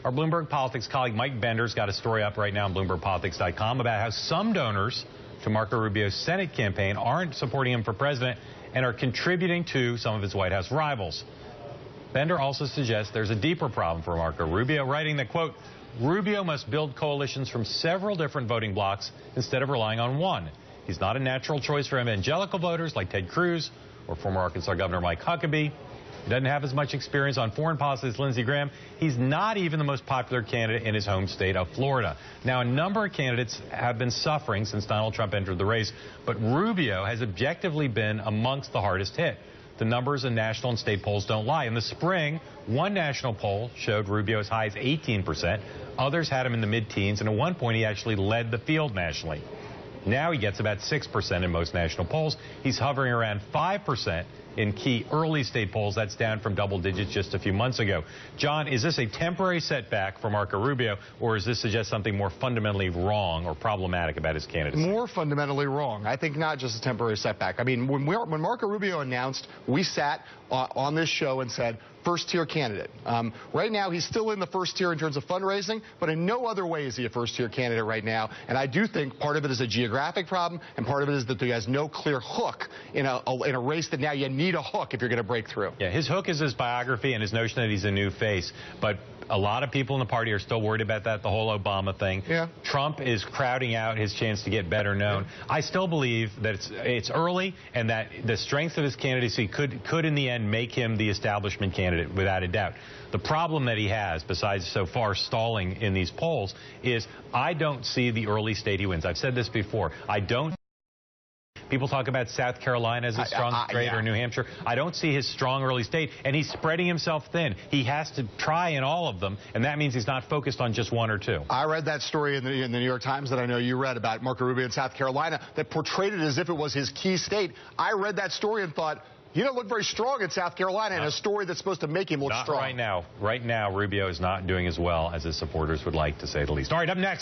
Our Bloomberg Politics colleague Mike Bender's got a story up right now on BloombergPolitics.com about how some donors to Marco Rubio's Senate campaign aren't supporting him for president and are contributing to some of his White House rivals. Bender also suggests there's a deeper problem for Marco Rubio, writing that, quote, Rubio must build coalitions from several different voting blocs instead of relying on one. He's not a natural choice for evangelical voters like Ted Cruz or former Arkansas Governor Mike Huckabee. He doesn't have as much experience on foreign policy as Lindsey Graham. He's not even the most popular candidate in his home state of Florida. Now, a number of candidates have been suffering since Donald Trump entered the race, but Rubio has objectively been amongst the hardest hit. The numbers in national and state polls don't lie. In the spring, one national poll showed Rubio as high as 18%. Others had him in the mid-teens, and at one point he actually led the field nationally. Now he gets about 6% in most national polls. He's hovering around 5% in key early state polls. That's down from double digits just a few months ago. John, is this a temporary setback for Marco Rubio, or does this suggest something more fundamentally wrong or problematic about his candidacy? More fundamentally wrong. I think not just a temporary setback. I mean, when Marco Rubio announced, we sat on this show and said, first-tier candidate. Right now, he's still in the first tier in terms of fundraising, but in no other way is he a first-tier candidate right now. And I do think part of it is a geographic problem, and part of it is that he has no clear hook in a race that now you need a hook if you're going to break through. Yeah, his hook is his biography and his notion that he's a new face. But a lot of people in the party are still worried about that, the whole Obama thing. Yeah. Trump is crowding out his chance to get better known. Yeah. I still believe that it's early and that the strength of his candidacy could in the end make him the establishment candidate without a doubt. The problem that he has, besides so far stalling in these polls, is I don't see the early state he wins. I've said this before. I don't. People talk about South Carolina as a strong state or New Hampshire. I don't see his strong early state, and he's spreading himself thin. He has to try in all of them, and that means he's not focused on just one or two. I read that story in the New York Times that I know you read about Marco Rubio in South Carolina that portrayed it as if it was his key state. I read that story and thought, you don't look very strong in South Carolina, and a story that's supposed to make him look strong. Not right now. Right now, Rubio is not doing as well as his supporters would like, to say the least. All right, up next.